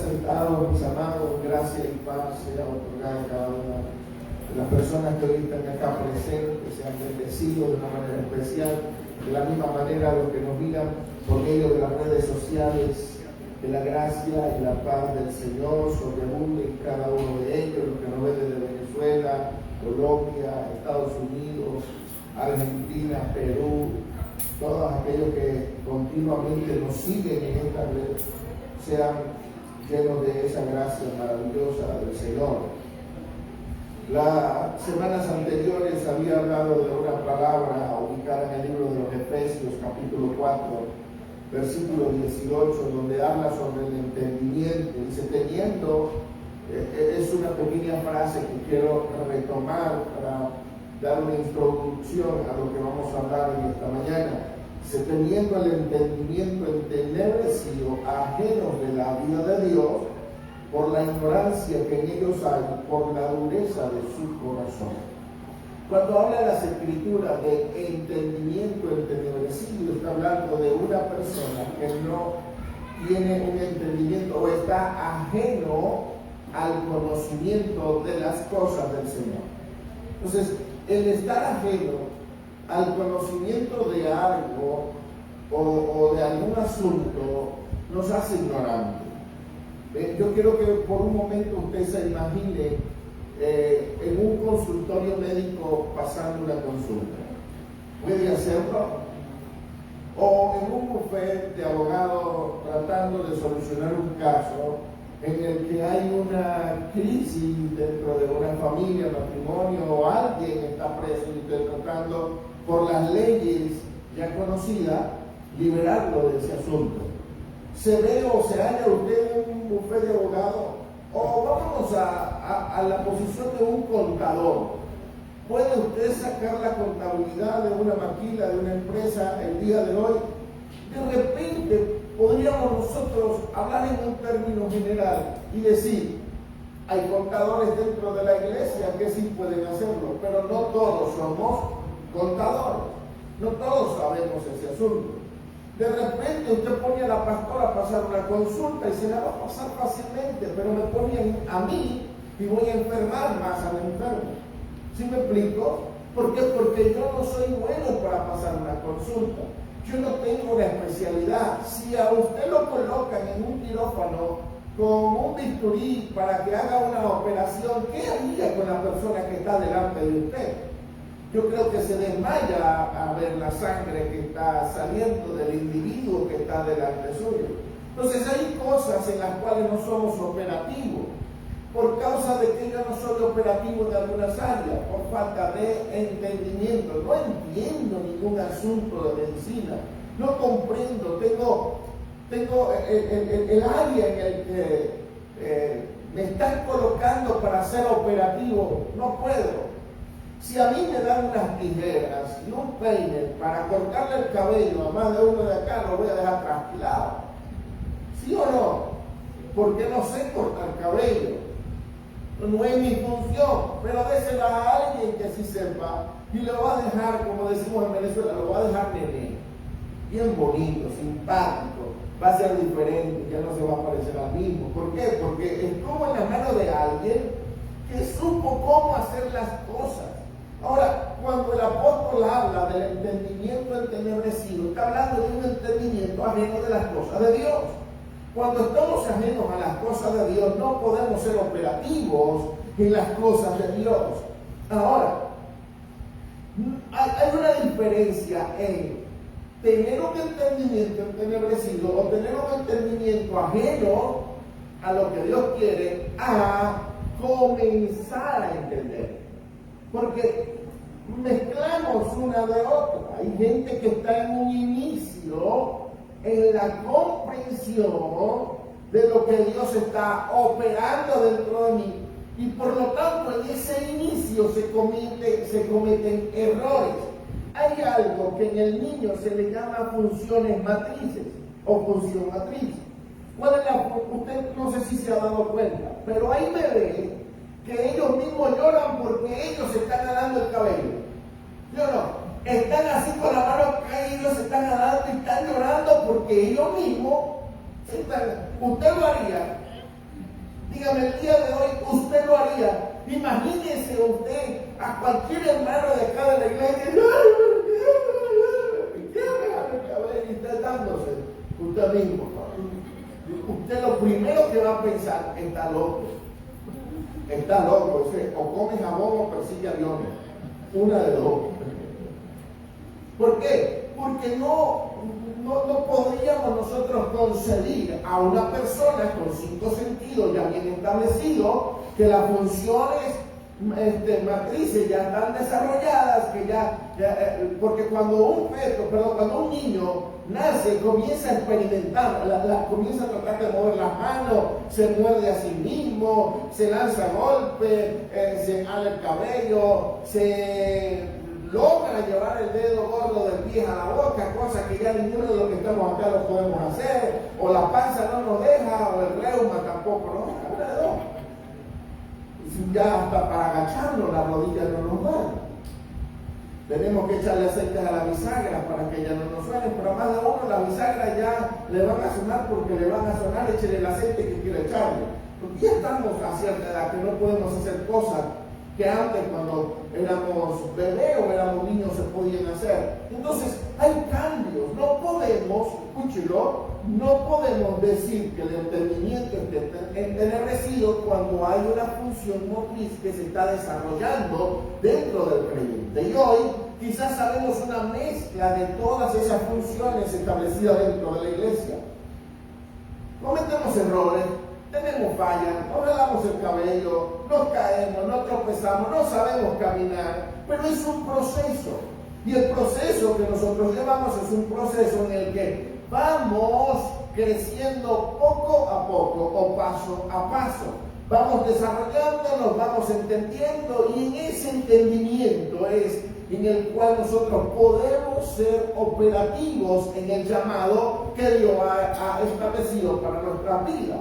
sentados, mis amados, gracia y paz sea otorgada a cada una de las personas que hoy están acá presentes, sean bendecidos de una manera especial, de la misma manera los que nos miran por medio de las redes sociales, que la gracia y la paz del Señor sobreabunde en cada uno de ellos, los que nos ven desde Venezuela, Colombia, Estados Unidos, Argentina, Perú, todos aquellos que continuamente nos siguen en esta red, sean llenos de esa gracia maravillosa del Señor. Las semanas anteriores había hablado de una palabra ubicada en el libro de los Efesios, capítulo 4, versículo 18, donde habla sobre el entendimiento. Dice, teniendo, es una pequeña frase que quiero retomar para dar una introducción a lo que vamos a hablar en esta mañana. Dice, teniendo el entendimiento entenebrecido, ajenos de la vida de Dios, por la ignorancia que en ellos hay, por la dureza de su corazón. Cuando habla las Escrituras de entendimiento entenebrecido, está hablando de una persona que no tiene un entendimiento o está ajeno al conocimiento de las cosas del Señor. Entonces, el estar ajeno al conocimiento de algo o de algún asunto nos hace ignorantes. Yo quiero que por un momento usted se imagine en un consultorio médico pasando una consulta. ¿Puede hacerlo? O en un bufete de abogados tratando de solucionar un caso en el que hay una crisis dentro de una familia, matrimonio, o alguien está preso y está tratando por las leyes ya conocidas liberarlo de ese asunto. ¿Se ve o se halla usted en un bufete de abogados? O vámonos a la posición de un contador. ¿Puede usted sacar la contabilidad de una maquila, de una empresa el día de hoy? De repente podríamos nosotros hablar en un término general y decir, hay contadores dentro de la iglesia que sí pueden hacerlo, pero no todos somos contadores, no todos sabemos ese asunto. De repente usted pone a la pastora a pasar una consulta y se la va a pasar fácilmente, pero me pone a mí y voy a enfermar más al enfermo. ¿Sí me explico? ¿Por qué? Porque yo no soy bueno para pasar una consulta. Yo no tengo una especialidad. Si a usted lo colocan en un quirófano con un bisturí para que haga una operación, ¿qué haría con la persona que está delante de usted? Yo creo que se desmaya a ver la sangre que está saliendo del individuo que está delante suyo. Entonces hay cosas en las cuales no somos operativos, por causa de que yo no soy operativo de algunas áreas, por falta de entendimiento. No entiendo ningún asunto de medicina, no comprendo, tengo el área en el que me están colocando para ser operativo, no puedo. Si a mí me dan unas tijeras y un peine para cortarle el cabello a más de uno de acá, lo voy a dejar trasquilado. ¿Sí o no? Porque no sé cortar cabello. No es mi función, pero désela a alguien que sí sepa y lo va a dejar, como decimos en Venezuela, lo va a dejar nené. Bien bonito, simpático, va a ser diferente, ya no se va a parecer al mismo. ¿Por qué? Porque estuvo en la mano de alguien que supo cómo hacer las cosas. Ahora, cuando el apóstol habla del entendimiento entenebrecido, está hablando de un entendimiento ajeno de las cosas de Dios. Cuando estamos ajenos a las cosas de Dios, no podemos ser operativos en las cosas de Dios. Ahora, hay una diferencia en tener un entendimiento entenebrecido o tener un entendimiento ajeno a lo que Dios quiere, a comenzar a entender. Porque mezclamos una de otra. Hay gente que está en un inicio en la comprensión de lo que Dios está operando dentro de mí, y por lo tanto en ese inicio se cometen errores. Hay algo que en el niño se le llama funciones matrices o función matriz. Usted no sé si se ha dado cuenta, pero hay bebés que ellos mismos lloran porque ellos se están jalando el cabello. Yo no. Están así con la mano caída, se están jalando y están llorando porque ellos mismos están. Usted lo haría. Dígame, el día de hoy usted lo haría. Imagínese usted a cualquier hermano de acá de la iglesia. Y usted dándose. Usted mismo. Usted lo primero que va a pensar, está loco. Está loco. O come jabón o persigue aviones. Una de dos. ¿Por qué? Porque no podríamos nosotros concebir a una persona con 5 sentidos ya bien establecidos, que las funciones matrices ya están desarrolladas, porque cuando un niño nace, comienza a experimentar, comienza a tratar de mover las manos, se muerde a sí mismo, se lanza golpes, se ala el cabello, se logra llevar el dedo gordo del pie a la boca, cosa que ya ninguno de los que estamos acá lo podemos hacer, o la panza no nos deja, o el reuma tampoco nos deja. Ya hasta para agacharnos las rodillas no nos dan. Tenemos que echarle aceite a la bisagra para que ya no nos suene, pero a más de uno la bisagra ya le van a sonar porque le van a sonar, échele el aceite que quiere echarle. Porque ya estamos a cierta edad que no podemos hacer cosas que antes cuando éramos bebés o éramos niños se podían hacer. Entonces hay cambios, no podemos, escúchelo, no podemos decir que el entendimiento esté entenebrecido cuando hay una función motriz que se está desarrollando dentro del creyente. Y hoy quizás sabemos una mezcla de todas esas funciones establecidas dentro de la iglesia. Cometemos errores, tenemos fallas, nos jalamos el cabello, nos caemos, nos tropezamos, no sabemos caminar, pero es un proceso. Y el proceso que nosotros llevamos es un proceso en el que vamos creciendo poco a poco o paso a paso. Vamos desarrollándonos, vamos entendiendo, y en ese entendimiento es en el cual nosotros podemos ser operativos en el llamado que Dios ha establecido para nuestra vida.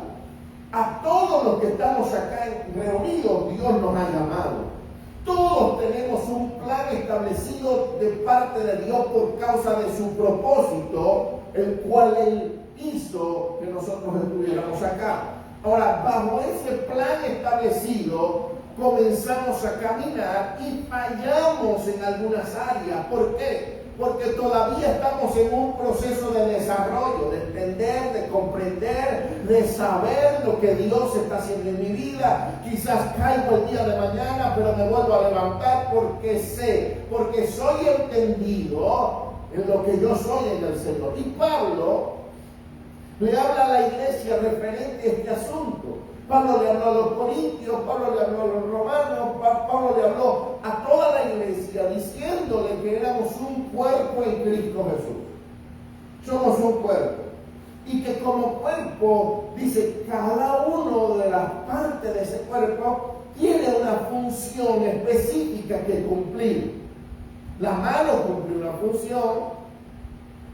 A todos los que estamos acá reunidos, Dios nos ha llamado. Todos tenemos un plan establecido de parte de Dios por causa de su propósito, el cual Él hizo que nosotros estuviéramos acá. Ahora, bajo ese plan establecido, comenzamos a caminar y fallamos en algunas áreas. ¿Por qué? Porque todavía estamos en un proceso de desarrollo, de entender, de comprender, de saber lo que Dios está haciendo en mi vida. Quizás caigo el día de mañana, pero me vuelvo a levantar porque sé, porque soy entendido en lo que yo soy en el Señor. Y Pablo le habla a la iglesia referente a este asunto. Pablo le habló a los corintios, Pablo le habló a los romanos, Pablo le habló a toda la iglesia diciéndole que éramos un cuerpo en Cristo Jesús. Somos un cuerpo. Y que como cuerpo, dice, cada uno de las partes de ese cuerpo tiene una función específica que cumplir. La mano cumple una función,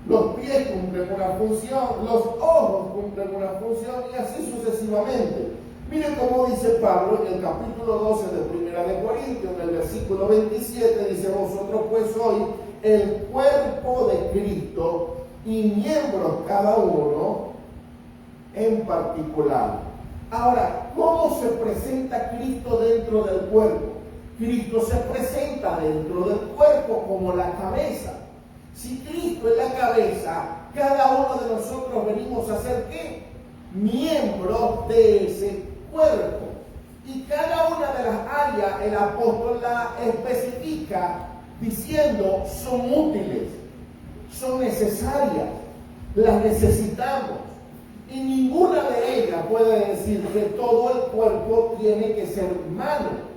los pies cumplen una función, los ojos cumplen una función, y así sucesivamente. Miren cómo dice Pablo en el capítulo 12 de Primera de Corintios, en el versículo 27, dice: vosotros pues sois el cuerpo de Cristo y miembros cada uno en particular. Ahora, ¿cómo se presenta Cristo dentro del cuerpo? Cristo se presenta dentro del cuerpo como la cabeza. Si Cristo es la cabeza, cada uno de nosotros venimos a ser ¿qué? Miembros de ese cuerpo. Y cada una de las áreas el apóstol la especifica diciendo son útiles, son necesarias, las necesitamos. Y ninguna de ellas puede decir que todo el cuerpo tiene que ser mano.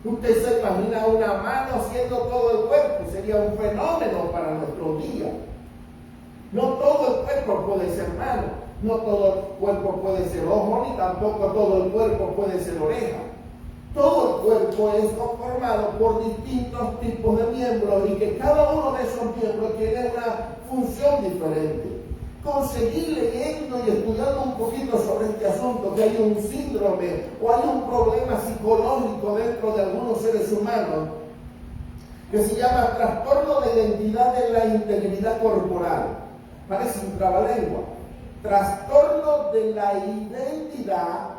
Usted se imagina una mano haciendo todo el cuerpo, sería un fenómeno para nuestro día. No todo el cuerpo puede ser mano, no todo el cuerpo puede ser ojo, ni tampoco todo el cuerpo puede ser oreja. Todo el cuerpo es conformado por distintos tipos de miembros y que cada uno de esos miembros tiene una función diferente. Conseguí leyendo y estudiando un poquito sobre este asunto que hay un síndrome o hay un problema psicológico dentro de algunos seres humanos que se llama trastorno de identidad de la integridad corporal. Parece un trabalengua. Trastorno de la identidad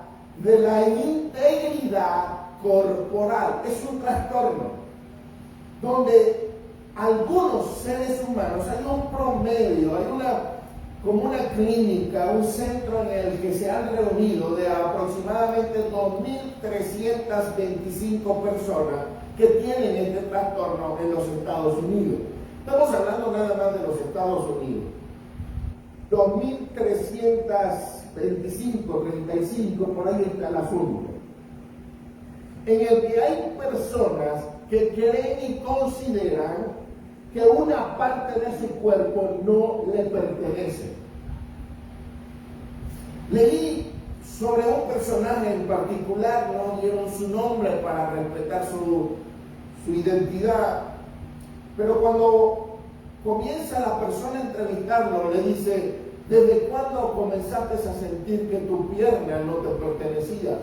de la integridad corporal. Es un trastorno donde algunos seres humanos, hay un promedio, hay como una clínica, un centro en el que se han reunido de aproximadamente 2.325 personas que tienen este trastorno en los Estados Unidos. Estamos hablando nada más de los Estados Unidos. 2.325, 35, por ahí está el asunto. En el que hay personas que creen y consideran que una parte de su cuerpo no le pertenece. Leí sobre un personaje en particular, no dieron su nombre para respetar su identidad, pero cuando comienza la persona a entrevistarlo, le dice: ¿desde cuándo comenzaste a sentir que tu pierna no te pertenecía?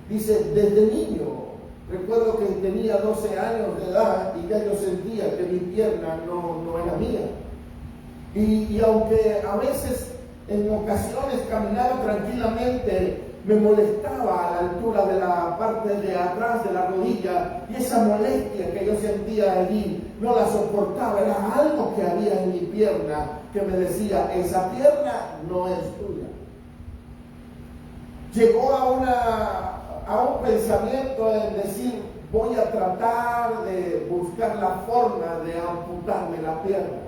Dice: desde niño. Recuerdo que tenía 12 años de edad y ya yo sentía que mi pierna no era mía. Y aunque a veces, en ocasiones, caminaba tranquilamente, me molestaba a la altura de la parte de atrás de la rodilla, y esa molestia que yo sentía allí no la soportaba. Era algo que había en mi pierna que me decía: esa pierna no es tuya. Llegó a un pensamiento en decir: voy a tratar de buscar la forma de amputarme la pierna.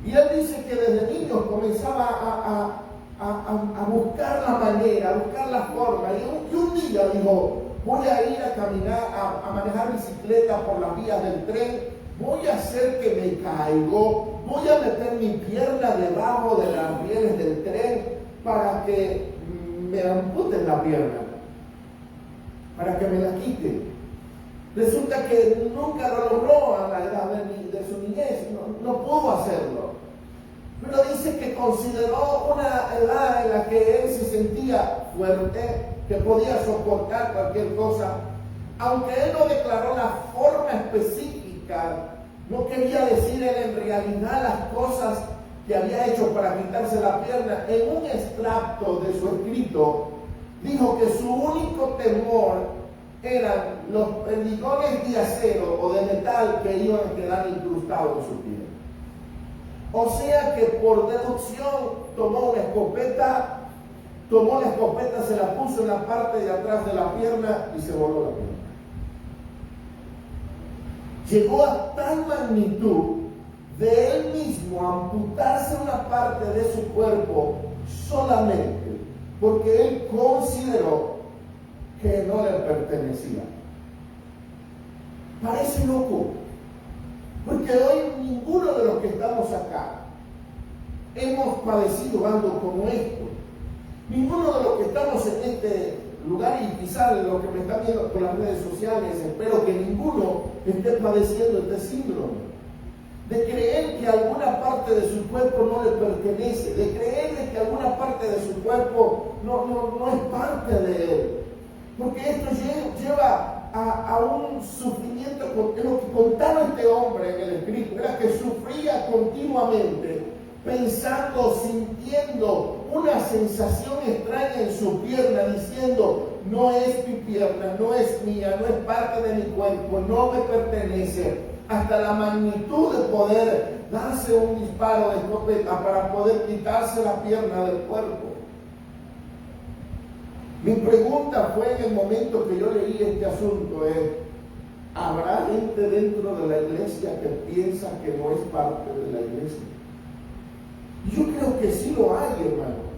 Y él dice que desde niño comenzaba a buscar la manera, a buscar la forma. Y un día dijo: voy a ir a caminar, a manejar bicicleta por las vías del tren, voy a hacer que me caigo, voy a meter mi pierna debajo de las rieles del tren para que me amputen la pierna, para que me la quiten. Resulta que nunca lo logró a la edad de su niñez, no pudo hacerlo. Pero dice que consideró una edad en la que él se sentía fuerte, que podía soportar cualquier cosa. Aunque él no declaró la forma específica, no quería decir él en realidad las cosas que había hecho para quitarse la pierna. En un extracto de su escrito, dijo que su único temor eran los perdigones de acero o de metal que iban a quedar incrustados en su piel. O sea que por deducción tomó la escopeta, se la puso en la parte de atrás de la pierna y se voló la pierna. Llegó a tal magnitud de él mismo amputarse una parte de su cuerpo solamente porque él consideró que no le pertenecía. Parece loco, porque hoy ninguno de los que estamos acá hemos padecido algo como esto. Ninguno de los que estamos en este lugar, y quizás los que me están viendo por las redes sociales, espero que ninguno esté padeciendo este síndrome de creer que alguna parte de su cuerpo no le pertenece, de creer que alguna parte de su cuerpo no es parte de él. Porque esto lleva a un sufrimiento. Lo que contaba este hombre en el escrito era que sufría continuamente, pensando, sintiendo una sensación extraña en su pierna, diciendo: no es mi pierna, no es mía, no es parte de mi cuerpo, no me pertenece. Hasta la magnitud de poder darse un disparo de escopeta para poder quitarse la pierna del cuerpo. Mi pregunta fue en el momento que yo leí este asunto es: ¿habrá gente dentro de la iglesia que piensa que no es parte de la iglesia? Yo creo que sí lo hay, hermano.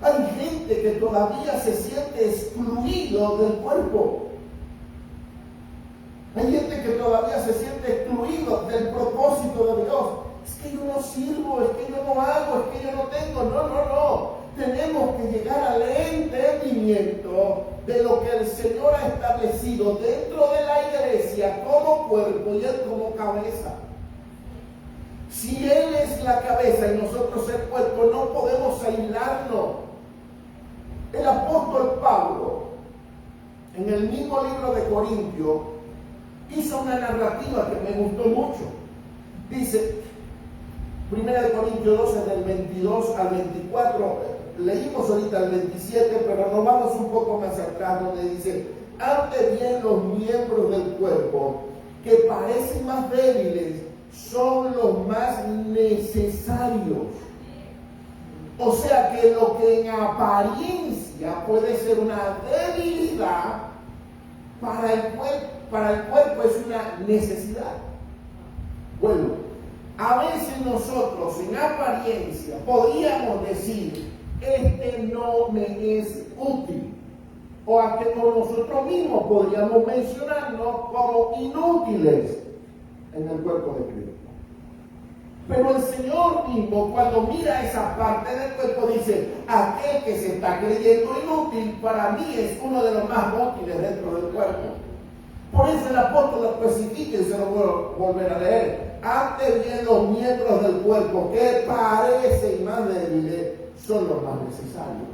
Hay gente que todavía se siente excluido del cuerpo. Hay gente que todavía se siente excluido del propósito de Dios. Es que yo no sirvo, es que yo no hago, es que yo no tengo. No. Tenemos que llegar al entendimiento de lo que el Señor ha establecido dentro de la iglesia como cuerpo y Él como cabeza. Si Él es la cabeza y nosotros el cuerpo, no podemos aislarnos. El apóstol Pablo, en el mismo libro de Corintios, hizo una narrativa que me gustó mucho. Dice, 1 Corintios 12, del 22 al 24, leímos ahorita el 27, pero nos vamos un poco más atrás donde dice, antes bien los miembros del cuerpo que parecen más débiles son los más necesarios. O sea que lo que en apariencia puede ser una debilidad, para el cuerpo es una necesidad. Bueno, a veces nosotros en apariencia podríamos decir, este no me es útil. O a que nosotros mismos podríamos mencionarnos como inútiles en el cuerpo de Cristo. Pero el Señor mismo, cuando mira esa parte del cuerpo, dice, aquel que se está creyendo inútil, para mí es uno de los más útiles dentro del cuerpo. Por eso el apóstol lo especifica y se lo voy a volver a leer. Antes bien los miembros del cuerpo que parecen más débiles son los más necesarios.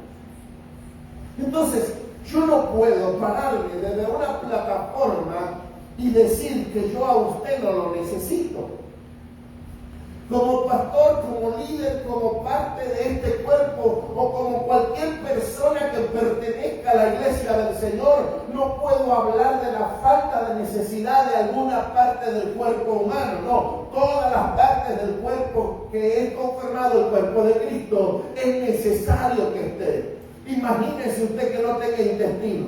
Entonces, yo no puedo pararme desde una plataforma y decir que yo a usted no lo necesito. Como pastor, como líder, como parte de este cuerpo o como cualquier persona que pertenezca a la iglesia del Señor, no puedo hablar de la falta de necesidad de alguna parte del cuerpo humano. No, todas las partes del cuerpo que es conformado el cuerpo de Cristo es necesario que esté. Imagínese usted que no tenga intestino,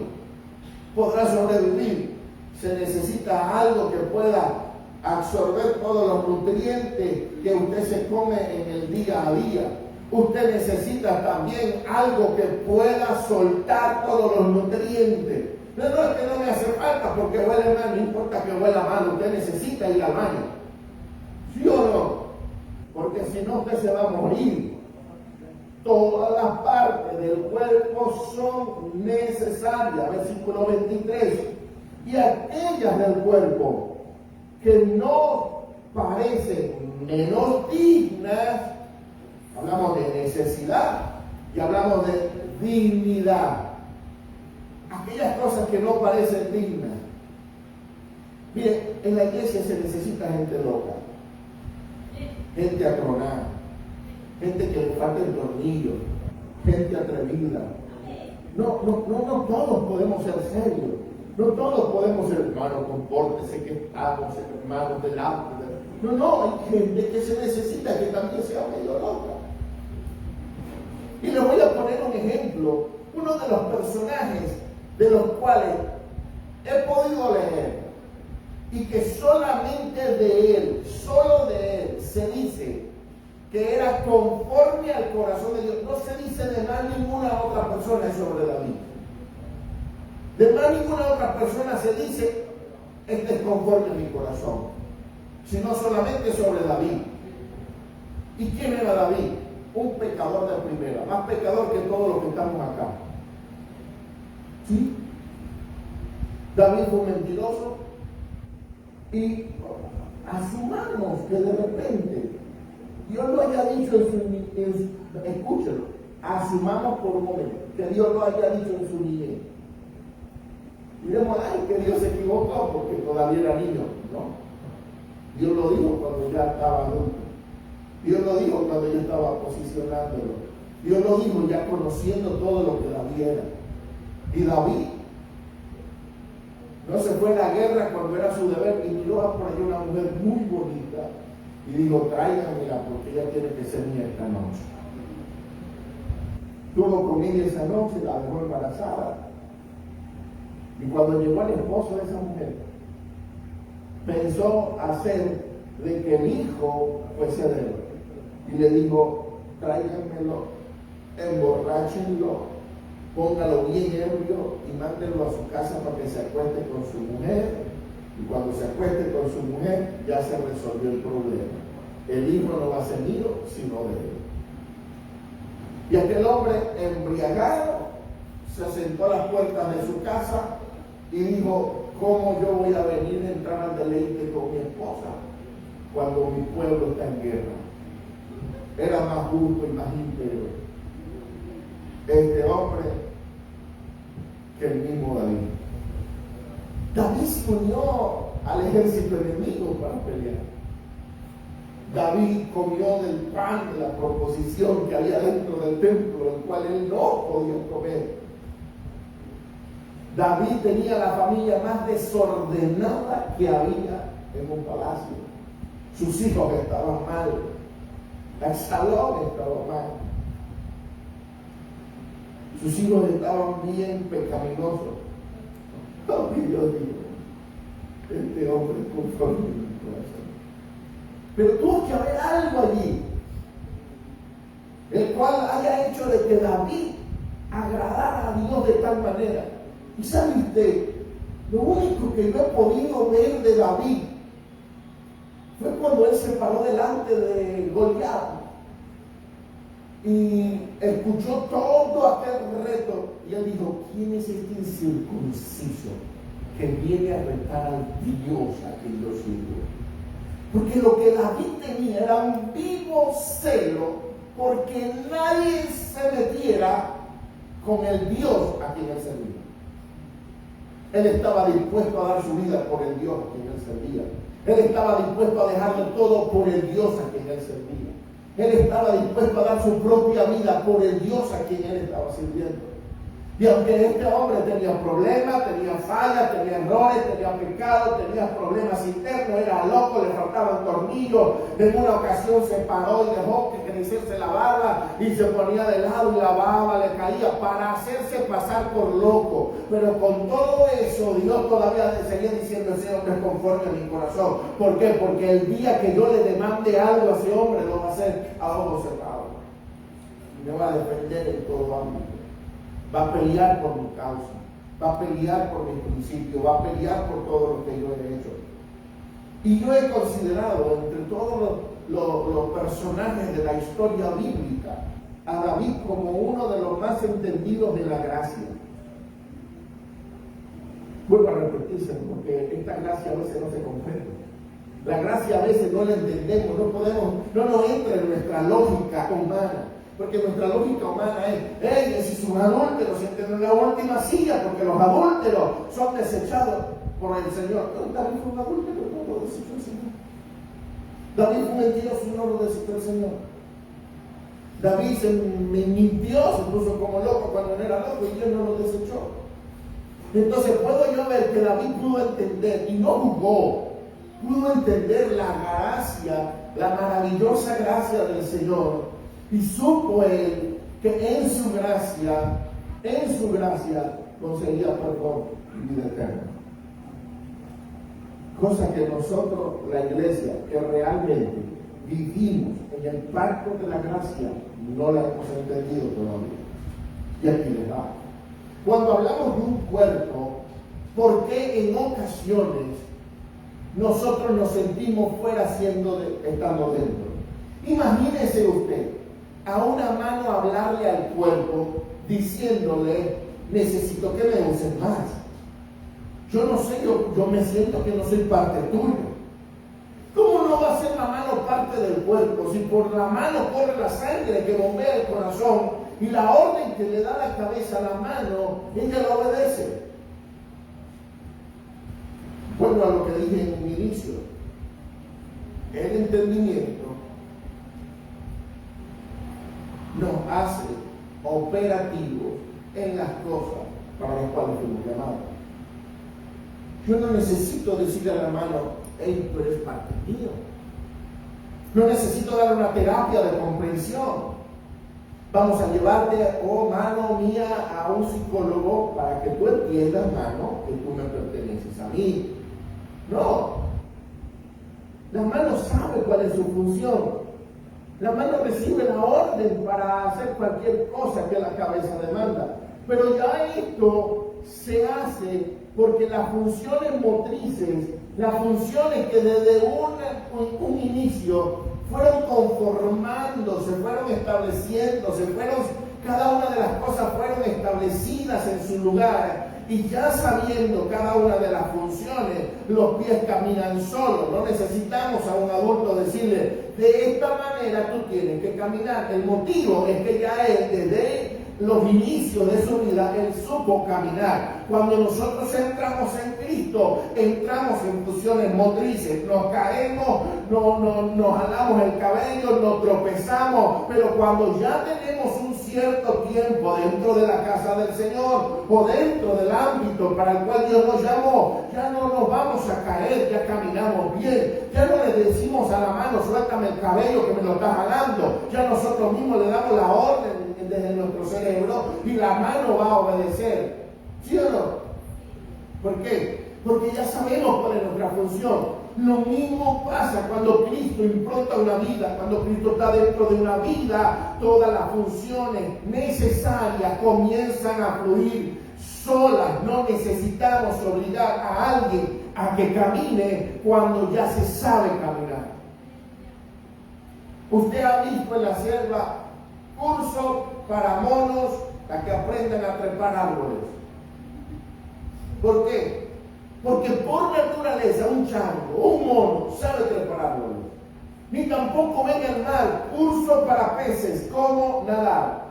podrá sobrevivir. Se necesita algo que pueda absorber todos los nutrientes que usted se come en el día a día. Usted necesita también algo que pueda soltar todos los nutrientes. No es que no me hace falta porque huele mal, no importa que huela mal, usted necesita ir al baño. ¿Sí o no? Porque si no usted se va a morir. Todas las partes del cuerpo son necesarias. Versículo 23. Y aquellas del cuerpo que no parecen menos dignas, hablamos de necesidad y hablamos de dignidad. Aquellas cosas que no parecen dignas. Mire, en la iglesia se necesita gente loca, gente atronada, gente que le falta el tornillo, gente atrevida. No todos podemos ser serios. No todos podemos ser, hermano, compórtese que estamos, hermanos del auto. No, hay gente que se necesita que también sea medio loca. Y les voy a poner un ejemplo. Uno de los personajes de los cuales he podido leer y que solamente de él, solo de él, se dice que era conforme al corazón de Dios. No se dice de más ninguna otra persona sobre David. De más ninguna otra persona se dice, este es conforme a mi corazón, sino solamente sobre David. ¿Y quién era David? Un pecador de primera, más pecador que todos los que estamos acá. ¿Sí? David fue un mentiroso y asumamos que de repente Dios lo haya dicho escúchelo, asumamos por un momento que Dios lo haya dicho en su niñez. Diremos, ay, que Dios se equivocó porque todavía era niño. No. Dios lo dijo cuando ya estaba adulto. Dios lo dijo cuando ya estaba posicionándolo. Dios lo dijo ya conociendo todo lo que David era. Y David no se fue a la guerra cuando era su deber y miró a por ahí una mujer muy bonita y dijo, tráiganmela porque ella tiene que ser mía esta noche. Tuvo con ella esa noche, la dejó embarazada. Y cuando llegó el esposo de esa mujer, pensó hacer de que el hijo fuese de él. Y le dijo, tráiganmelo, emborráchenlo, póngalo bien ebrio y mándenlo a su casa para que se acueste con su mujer. Y cuando se acueste con su mujer, ya se resolvió el problema. El hijo no va a ser mío, sino de él. Y aquel hombre embriagado se sentó a las puertas de su casa y dijo, ¿cómo yo voy a venir a entrar al deleite con mi esposa cuando mi pueblo está en guerra? Era más justo y más íntegro este hombre que el mismo David. David se unió al ejército enemigo para pelear. David comió del pan de la proposición que había dentro del templo, el cual él no podía comer. David tenía la familia más desordenada que había en un palacio. Sus hijos estaban mal, Absalón estaba mal, sus hijos estaban bien pecaminosos. Aunque yo digo, este hombre es conforme a mi corazón. Pero tuvo que haber algo allí, el cual haya hecho de que David agradara a Dios de tal manera. Y sabe usted, lo único que yo he podido ver de David fue cuando él se paró delante de Goliat y escuchó todo aquel reto y él dijo: ¿quién es este incircunciso que viene a retar al Dios a quien yo sirvo? Porque lo que David tenía era un vivo celo porque nadie se metiera con el Dios a quien él servía. Él estaba dispuesto a dar su vida por el Dios a quien él servía. Él estaba dispuesto a dejarlo todo por el Dios a quien él servía. Él estaba dispuesto a dar su propia vida por el Dios a quien él estaba sirviendo. Y aunque este hombre tenía problemas, tenía fallas, tenía errores, tenía pecados, tenía problemas internos, era loco, le faltaban tornillos, en una ocasión se paró y dejó que creciese la barba y se ponía de lado y la barba le caía para hacerse pasar por loco. Pero con todo eso, Dios todavía seguía diciendo: ese hombre es conforme a mi corazón. ¿Por qué? Porque el día que yo le demande algo a ese hombre, lo va a hacer a ojos cerrados. Y me va a defender en todo ámbito. Va a pelear por mi causa, va a pelear por mi principio, va a pelear por todo lo que yo he hecho. Y yo he considerado entre todos los personajes de la historia bíblica a David como uno de los más entendidos de la gracia. Vuelvo a repetirse, porque esta gracia a veces no se comprende. La gracia a veces no la entendemos, no nos entra en nuestra lógica humana. Porque nuestra lógica humana es, si son adúlteros, sienten en la última silla, porque los adúlteros son desechados por el Señor. Pero David fue un adúltero, no lo desechó el Señor. David fue un mentiroso, no lo desechó el Señor. David se mintió, se puso como loco cuando no era loco y Dios no lo desechó. Entonces puedo yo ver que David pudo entender, y no jugó, pudo entender la gracia, la maravillosa gracia del Señor. Y supo él que en su gracia conseguía perdón y vida eterna. Cosa que nosotros, la iglesia, que realmente vivimos en el pacto de la gracia, no la hemos entendido todavía. Y aquí les va. Cuando hablamos de un cuerpo, ¿por qué en ocasiones nosotros nos sentimos fuera estando dentro? Imagínese usted a una mano hablarle al cuerpo diciéndole: necesito que me uses más. Yo no sé, yo me siento que no soy parte tuya. ¿Cómo no va a ser la mano parte del cuerpo si por la mano corre la sangre que bombea el corazón y la orden que le da la cabeza a la mano, ella la obedece? Vuelvo a lo que dije en un inicio. El entendimiento nos hace operativos en las cosas para las cuales fuimos llamados. Yo no necesito decirle a la mano: hey, tú eres parte mío. No necesito dar una terapia de comprensión. Vamos a llevarte, oh mano mía, a un psicólogo para que tú entiendas, mano, que tú me perteneces a mí. No. La mano sabe cuál es su función. La mano recibe la orden para hacer cualquier cosa que la cabeza demanda. Pero ya esto se hace porque las funciones motrices, las funciones que desde un inicio fueron conformándose, fueron estableciéndose, cada una de las cosas fueron establecidas en su lugar. Y ya sabiendo cada una de las funciones, los pies caminan solos. No necesitamos a un adulto decirle: de esta manera tú tienes que caminar. El motivo es que ya él, los inicios de su vida, Él supo caminar. Cuando nosotros entramos en Cristo, entramos en funciones motrices, nos caemos, nos jalamos el cabello, nos tropezamos, pero cuando ya tenemos un cierto tiempo dentro de la casa del Señor o dentro del ámbito para el cual Dios nos llamó, ya no nos vamos a caer, ya caminamos bien, ya no le decimos a la mano, suéltame el cabello que me lo está jalando, ya nosotros mismos le damos la orden desde nuestro cerebro y la mano va a obedecer. ¿Sí o no? ¿Por qué? Porque ya sabemos cuál es nuestra función. Lo mismo pasa cuando Cristo impronta una vida, cuando Cristo está dentro de una vida, todas las funciones necesarias comienzan a fluir solas. No necesitamos obligar a alguien a que camine cuando ya se sabe caminar. Usted ha visto en la selva cursos para monos a que aprendan a trepar árboles. ¿Por qué? Porque por naturaleza un chango o un mono sabe trepar árboles. Ni tampoco ven al mar curso para peces, cómo nadar.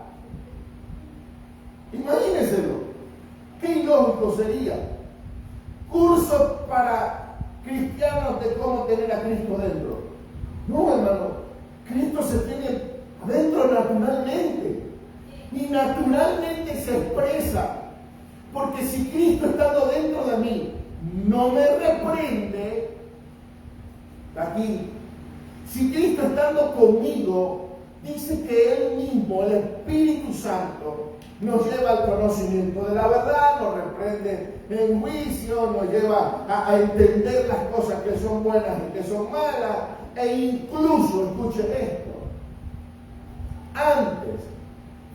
Imagínenselo. Qué ilógico sería. Curso para cristianos de cómo tener a Cristo dentro. No, hermano. Cristo se tiene adentro naturalmente. Y naturalmente se expresa. Porque si Cristo estando dentro de mí no me reprende, aquí, si Cristo estando conmigo, dice que Él mismo, el Espíritu Santo, nos lleva al conocimiento de la verdad, nos reprende en juicio, nos lleva a entender las cosas que son buenas y que son malas, e incluso, escuchen esto, antes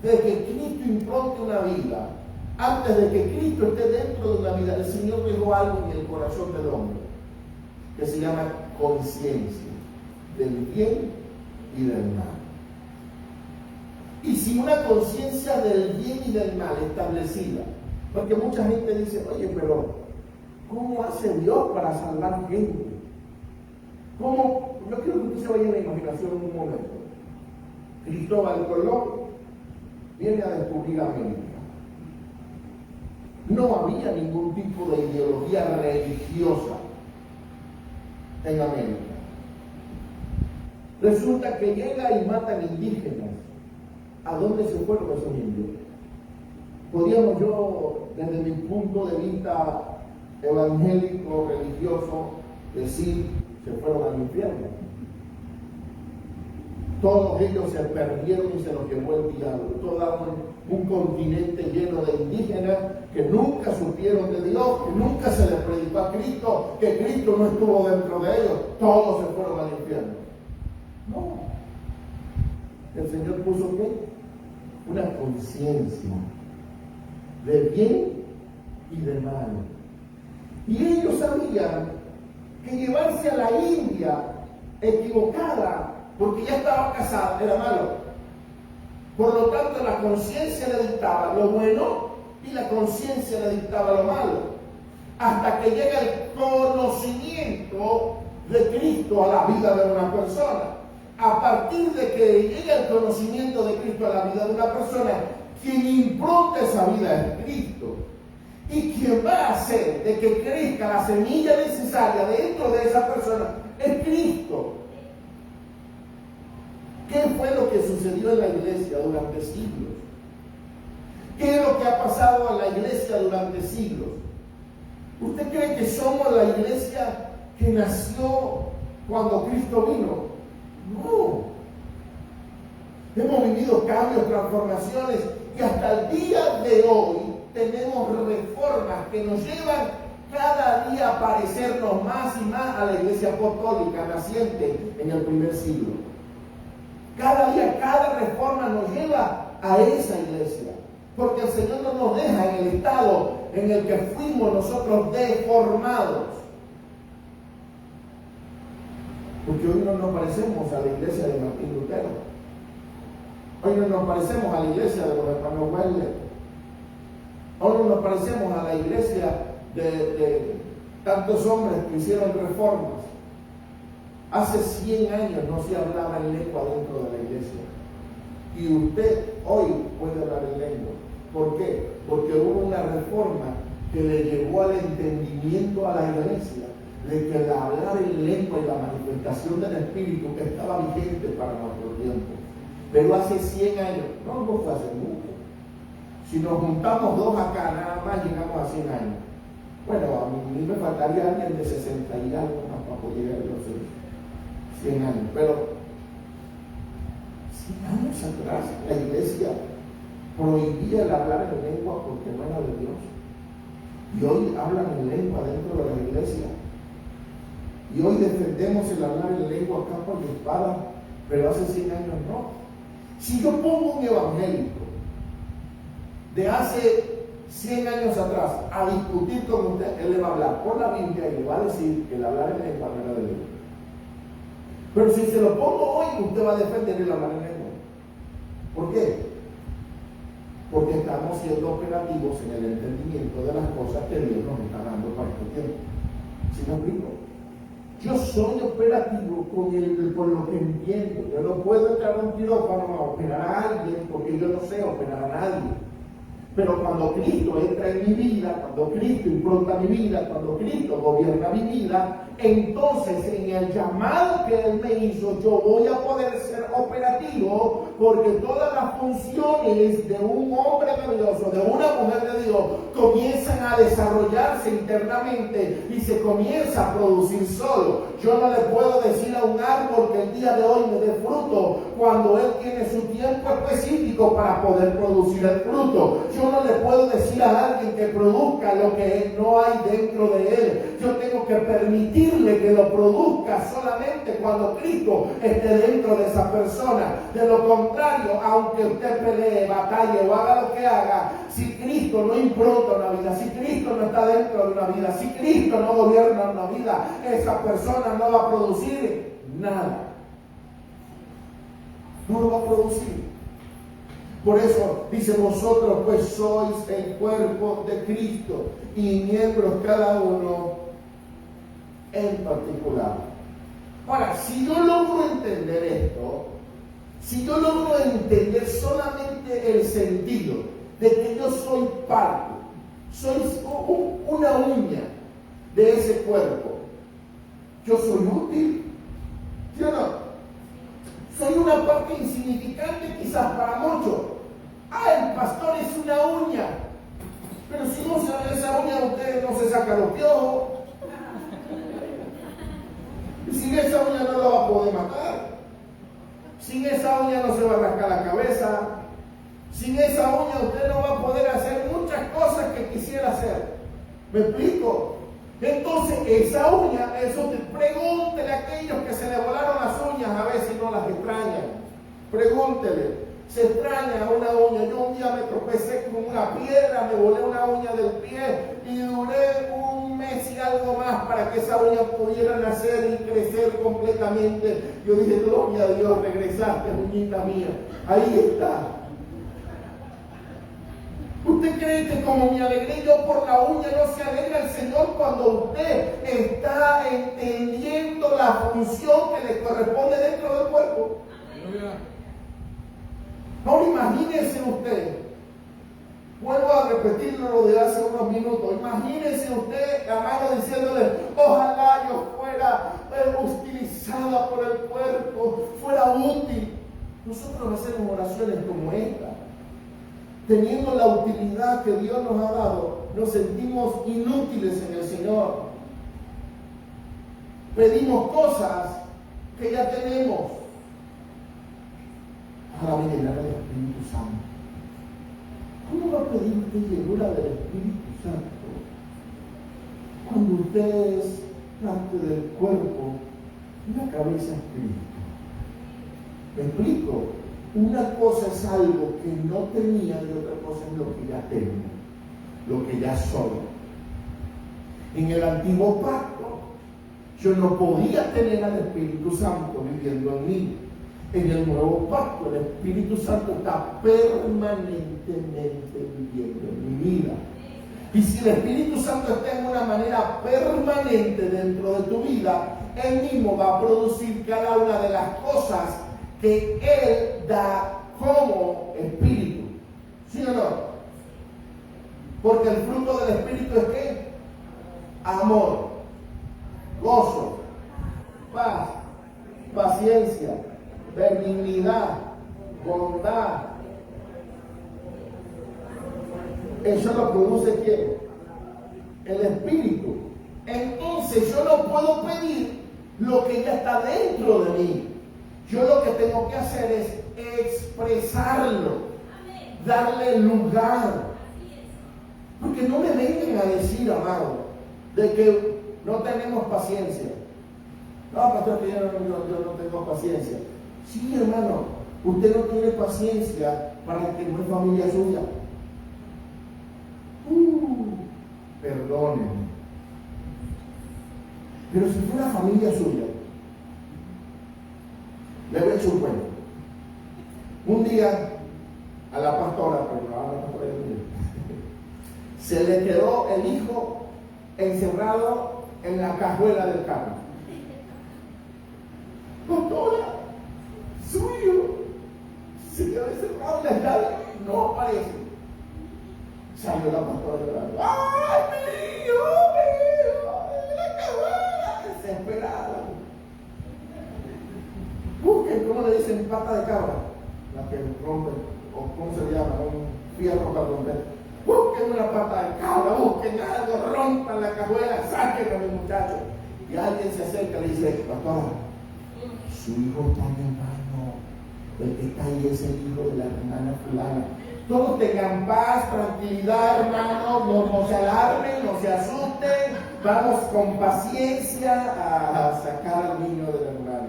de que Cristo impronte una vida, antes de que Cristo esté dentro de una vida, el Señor dejó algo en el corazón del hombre que se llama conciencia del bien y del mal. Y si una conciencia del bien y del mal establecida, porque mucha gente dice, oye, pero ¿cómo hace Dios para salvar gente? ¿Cómo? Yo quiero que usted se vaya en la imaginación un momento. Cristóbal Colón viene a descubrir América. No había ningún tipo de ideología religiosa en América. Resulta que llega y matan indígenas. ¿A dónde se fueron esos indios? Podríamos yo, desde mi punto de vista evangélico, religioso, decir, se fueron al infierno. Todos ellos se perdieron y se los llevó el diablo. Todo un continente lleno de indígenas que nunca supieron de Dios, que nunca se les predicó a Cristo, que Cristo no estuvo dentro de ellos. Todos se fueron al infierno. No. El Señor puso ¿qué? Una conciencia de bien y de mal. Y ellos sabían que llevarse a la India equivocada, porque ya estaba casada, era malo. Por lo tanto, la conciencia le dictaba lo bueno y la conciencia le dictaba lo malo. Hasta que llega el conocimiento de Cristo a la vida de una persona. A partir de que llega el conocimiento de Cristo a la vida de una persona, quien impronta esa vida es Cristo. Y quien va a hacer de que crezca la semilla necesaria dentro de esa persona es Cristo. ¿Qué fue lo que sucedió en la iglesia durante siglos? ¿Qué es lo que ha pasado en la iglesia durante siglos? ¿Usted cree que somos la iglesia que nació cuando Cristo vino? No. Hemos vivido cambios, transformaciones y hasta el día de hoy tenemos reformas que nos llevan cada día a parecernos más y más a la iglesia apostólica naciente en el primer siglo. Cada día, cada reforma nos lleva a esa iglesia, porque el Señor no nos deja en el estado en el que fuimos nosotros deformados. Porque hoy no nos parecemos a la iglesia de Martín Lutero. Hoy no nos parecemos a la iglesia de los hermanos Wesley. Hoy no nos parecemos a la iglesia de tantos hombres que hicieron reformas. Hace 100 años no se hablaba en lengua dentro de la iglesia. Y usted hoy puede hablar en lengua. ¿Por qué? Porque hubo una reforma que le llevó al entendimiento a la iglesia de que el hablar en lengua y la manifestación del Espíritu estaba vigente para nuestro tiempo. Pero hace 100 años, no fue hace mucho. Si nos juntamos dos acá, nada más llegamos a 100 años. Bueno, a mí me faltaría alguien de 60 y algo más para poder llegar a los 100 años. Pero 100 años atrás la iglesia prohibía el hablar en lengua porque no era de Dios. Y hoy hablan en lengua dentro de la iglesia. Y hoy defendemos el hablar en lengua capa y espada, pero hace 100 años no. Si yo pongo un evangélico de hace 100 años atrás a discutir con usted, él le va a hablar por la Biblia y le va a decir que el hablar en lengua no era de Dios. Pero si se lo pongo hoy, usted va a defender el hablar en lengua. ¿Por qué? Porque estamos siendo operativos en el entendimiento de las cosas que Dios nos está dando para este tiempo. ¿Sí me explico? Yo soy operativo con lo que entiendo. Yo no puedo entrar a un quirófano a operar a alguien porque yo no sé operar a nadie. Pero cuando Cristo entra en mi vida, cuando Cristo impronta mi vida, cuando Cristo gobierna mi vida, entonces en el llamado que Él me hizo, yo voy a poder ser operativo, porque todas las funciones de un hombre de Dios o de una mujer de Dios comienzan a desarrollarse internamente y se comienza a producir solo. Yo no le puedo decir a un árbol que el día de hoy me dé fruto cuando él tiene su tiempo específico para poder producir el fruto. Yo no le puedo decir a alguien que produzca lo que no hay dentro de él. Yo tengo que permitirle que lo produzca solamente cuando Cristo esté dentro de esa persona. De lo contrario, aunque usted pelee, batalle o haga lo que haga, si Cristo no impronta una vida, si Cristo no está dentro de una vida, si Cristo no gobierna una vida, esa persona no va a producir nada. No lo va a producir. Por eso dice: vosotros pues sois el cuerpo de Cristo y miembros cada uno en particular. Ahora, si yo logro entender esto, si yo logro entender solamente el sentido de que yo soy parte, soy una uña de ese cuerpo, yo soy útil, ¿sí o no? Soy una parte insignificante quizás para muchos. El pastor es una uña. Pero si no usa esa uña, usted no se saca los piojos. Y sin esa uña no lo va a poder matar. Sin esa uña no se va a rascar la cabeza. Sin esa uña usted no va a poder hacer muchas cosas que quisiera hacer. ¿Me explico? Entonces, esa uña, eso pregúntele a aquellos que se le volaron las uñas a ver si no las extrañan. Pregúntele, ¿se extraña una uña? Yo un día me tropecé con una piedra, me volé una uña del pie y duré un mes y algo más para que esa uña pudiera nacer y crecer completamente. Yo dije: gloria a Dios, regresaste, uñita mía. Ahí está. ¿Usted cree que como me alegré yo por la uña, no se alegra el Señor cuando usted está entendiendo la función que le corresponde dentro del cuerpo? Ahora imagínese usted, vuelvo a repetirlo lo de hace unos minutos, imagínese usted, amado, diciéndole: ojalá yo fuera utilizada por el cuerpo, fuera útil. Nosotros hacemos oraciones como esta. Teniendo la utilidad que Dios nos ha dado, nos sentimos inútiles en el Señor. Pedimos cosas que ya tenemos. Ahora viene la del Espíritu Santo. ¿Cómo va a pedir usted llenura del Espíritu Santo cuando usted es parte del cuerpo y la cabeza es Cristo? ¿Me explico? Una cosa es algo que no tenía y otra cosa es lo que ya tengo, lo que ya soy. En el antiguo pacto, yo no podía tener al Espíritu Santo viviendo en mí. En el nuevo pacto, el Espíritu Santo está permanentemente viviendo en mi vida. Y si el Espíritu Santo está en una manera permanente dentro de tu vida, Él mismo va a producir cada una de las cosas que Él da como espíritu. ¿Sí o no? Porque el fruto del espíritu es ¿qué? Amor, gozo, paz, paciencia, benignidad, bondad. Eso lo produce ¿quién? El espíritu. Entonces yo no puedo pedir lo que ya está dentro de mí. Yo lo que tengo que hacer es expresarlo, darle lugar. Porque no me vengan a decir, amado, de que no tenemos paciencia. No, pastor, que yo no tengo paciencia. Sí, hermano, usted no tiene paciencia para que no es familia suya. Perdónenme. Pero si fuera familia suya, le voy a echar un cuento. Un día a la pastora, se le quedó el hijo encerrado en la cajuela del carro. Pastora, su hijo se quedó encerrado en la llave, no aparece. Salió la pastora llorando. ¡Ay, mi hijo! ¡En la cajuela! Desesperada. Busquen, ¿cómo le dicen? Pata de cabra. La que rompen, o ¿cómo se llama? Un fierro para romper. Busquen una pata de cabra, busquen algo, rompan la cajuela, saquen a mi muchacho. Y alguien se acerca y le dice, pastora, su hijo está en el baño. El que está ahí es el hijo de la hermana fulana. Todos tengan paz, tranquilidad, hermano, no se alarmen, no se asusten. Vamos con paciencia a sacar al niño de la hermana.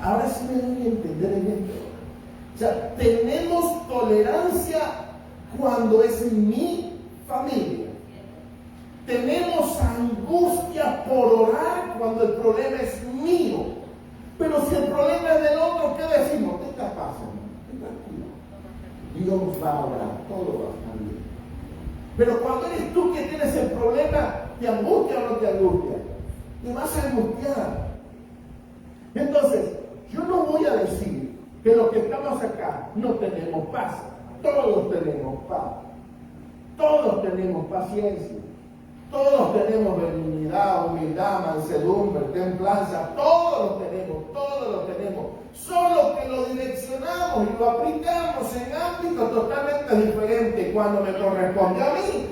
Ahora sí me doy a entender en esto. O sea, tenemos tolerancia cuando es mi familia. Tenemos angustia por orar cuando el problema es mío. Pero si el problema es del otro, ¿qué decimos? ¿Qué te pasa, hermano? Dios va a orar, todo va a estar bien. Pero cuando eres tú que tienes el problema, ¿te angustia o no te angustia? Te vas a angustiar. Entonces, yo no voy a decir que los que estamos acá no tenemos paz. Todos tenemos paz. Todos tenemos paciencia. Todos tenemos benignidad, humildad, mansedumbre, templanza. Todos lo tenemos, todos lo tenemos. Solo que lo direccionamos y lo aplicamos en ámbitos totalmente diferentes. Cuando me corresponde a mí,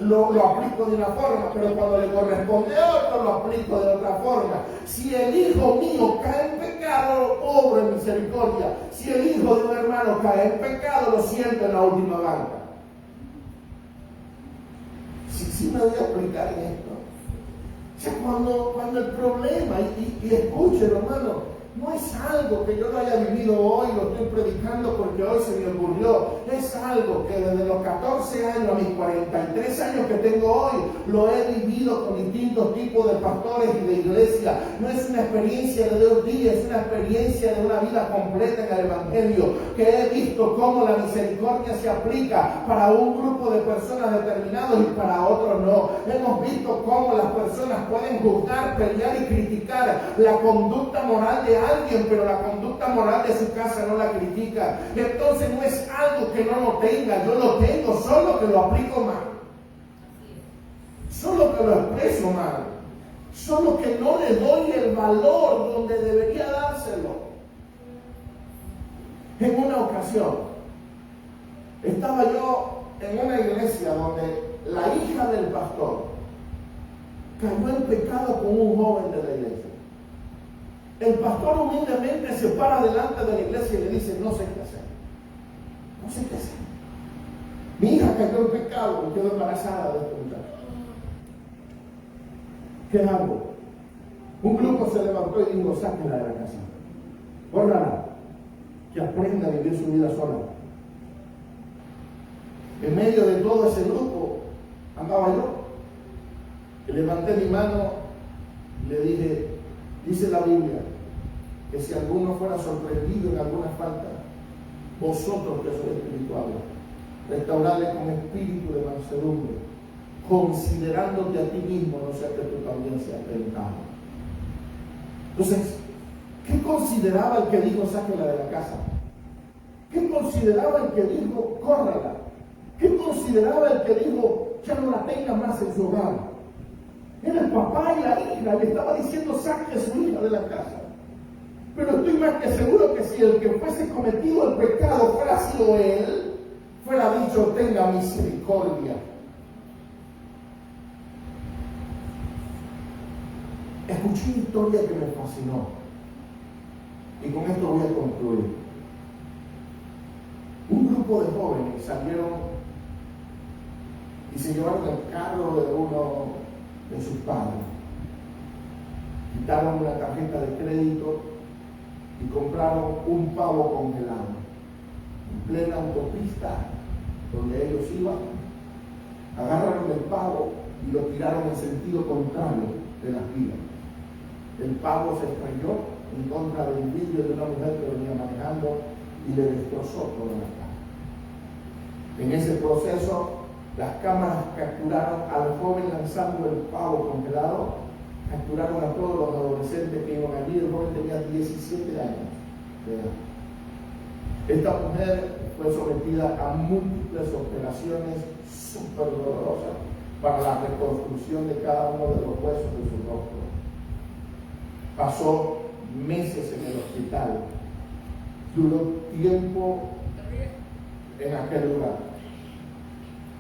lo aplico de una forma, pero cuando le corresponde a otro, lo aplico de otra forma. Si el hijo mío cae en pecado, obro en misericordia. Si el hijo de un hermano cae en pecado, lo siento en la última banca. Sí me voy a explicar en esto. O sea, cuando el problema, y escuchen, hermano, no es algo que yo no haya vivido hoy, lo estoy predicando porque hoy se me ocurrió. Es algo que desde los 14 años a mis 43 años que tengo hoy, lo he vivido con distintos tipos de pastores y de iglesia. No es una experiencia de 2 días, es una experiencia de una vida completa en el Evangelio, que he visto cómo la misericordia se aplica para un grupo de personas determinados y para otros no. Hemos visto cómo las personas pueden juzgar, pelear y criticar la conducta moral de alguien, pero la conducta moral de su casa no la critica. Entonces no es algo que no lo tenga, yo lo tengo, solo que lo aplico mal, solo que lo expreso mal, solo que no le doy el valor donde debería dárselo. En una ocasión estaba yo en una iglesia donde la hija del pastor cayó en pecado con un joven de la iglesia. El pastor humildemente se para delante de la iglesia y le dice, no sé qué hacer. No sé qué hacer. Mi hija cayó en pecado y quedó embarazada de este muchacho. ¿Qué hago? Un grupo se levantó y dijo, sáquenla de la casa. Córrala, que aprenda a vivir su vida sola. En medio de todo ese grupo andaba yo. Levanté mi mano y le dije, dice la Biblia que si alguno fuera sorprendido en alguna falta, vosotros que sois espirituales, restaurarle con espíritu de mansedumbre, considerándote a ti mismo, no sea que tú también seas tentado. Entonces, ¿Qué consideraba el que dijo sáquela de la casa? ¿Qué consideraba el que dijo córrala? ¿Qué consideraba el que dijo ya no la tenga más en su hogar? Era el papá y la hija, le estaba diciendo saque a su hija de la casa. Pero estoy más que seguro que si el que fuese cometido el pecado fuera sido él, fuera dicho tenga misericordia. Escuché una historia que me fascinó y con esto voy a concluir. Un grupo de jóvenes salieron y se llevaron el carro de uno de sus padres, quitaron una tarjeta de crédito y compraron un pavo congelado en plena autopista donde ellos iban. Agarraron el pavo y lo tiraron en sentido contrario de las vías. El pavo se estrelló en contra del vidrio de una mujer que venía manejando y le destrozó toda la cara. En ese proceso, las cámaras capturaron al joven lanzando el pavo congelado, capturaron a todos los adolescentes que iban allí. El joven tenía 17 años de edad. Esta mujer fue sometida a múltiples operaciones súper dolorosas para la reconstrucción de cada uno de los huesos de su rostro. Pasó meses en el hospital, duró tiempo en aquel lugar.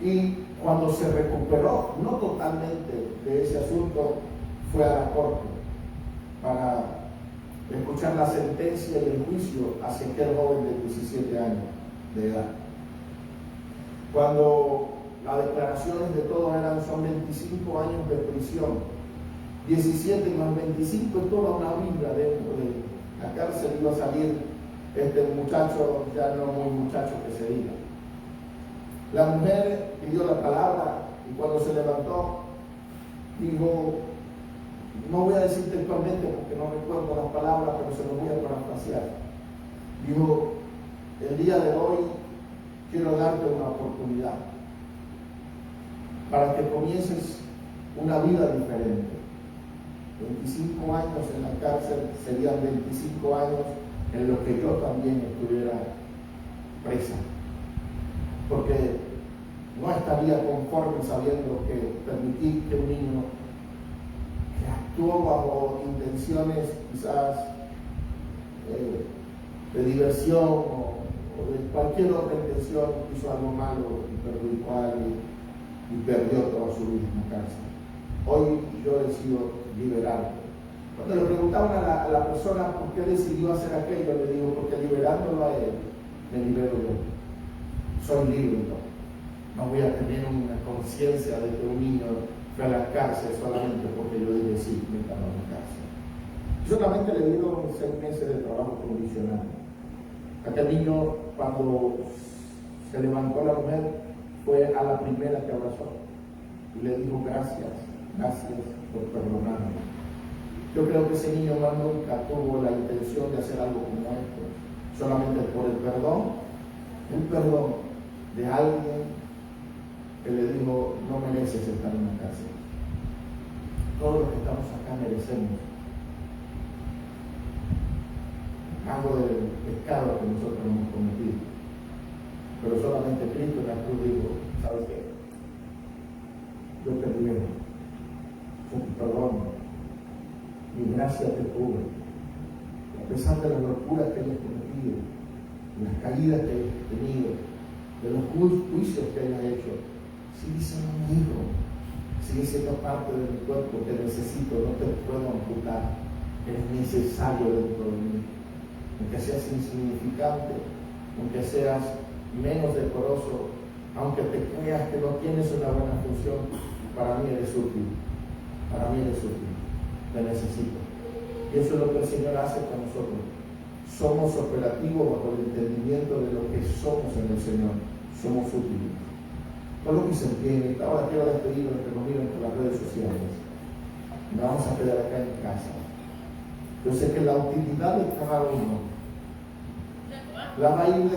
Y cuando se recuperó, no totalmente de ese asunto, fue a la corte para escuchar la sentencia y el juicio hacia aquel joven de 17 años de edad. Cuando las declaraciones de todos son 25 años de prisión, 17 más 25 es toda una vida dentro de la cárcel. Iba a salir este muchacho, ya no muy muchacho que se diga. La mujer pidió la palabra y cuando se levantó dijo, no voy a decir textualmente porque no recuerdo las palabras, pero se lo voy a parafrasear. Dijo, el día de hoy quiero darte una oportunidad para que comiences una vida diferente. 25 años en la cárcel serían 25 años en los que yo también estuviera presa, porque no estaría conforme sabiendo que permití que un niño que actuó bajo intenciones quizás de diversión o de cualquier otra intención hizo algo malo y perjudicó a alguien y perdió toda su vida en la cárcel. Hoy yo decido liberarte. Cuando le preguntaban a la persona por qué decidió hacer aquello, le digo, porque liberándolo a él, me libero yo. Soy libre yo. No voy a tener una conciencia de que un niño fue a la cárcel solamente porque yo dije sí, me estaba en la cárcel. Solamente le dieron 6 meses de trabajo condicional. Aquel niño, cuando se levantó la mujer, fue a la primera que abrazó y le dijo gracias por perdonarme. Yo creo que ese niño más nunca tuvo la intención de hacer algo como esto, solamente por el perdón de alguien que le dijo no mereces estar en la cárcel. Todos los que estamos acá merecemos algo del pecado que nosotros hemos cometido, pero solamente Cristo en la cruz dijo, ¿sabes qué? Yo te libero, yo te perdono, mi gracia te cubre, a pesar de las locuras que hayas cometido, de las caídas que hayas tenido, de los juicios que hayas hecho, sigue siendo mi hijo, sigue siendo parte de mi cuerpo, te necesito, no te puedo amputar, eres necesario dentro de mí, aunque seas insignificante, aunque seas menos decoroso, aunque te creas que no tienes una buena función, para mí eres útil, te necesito. Y eso es lo que el Señor hace con nosotros. Somos operativos bajo el entendimiento de lo que somos en el Señor, somos útiles. Todo lo que se entiende, esta hora quiero despedirnos que nos miren por las redes sociales. Nos vamos a quedar acá en casa. Yo sé que la utilidad de cada uno la va a ir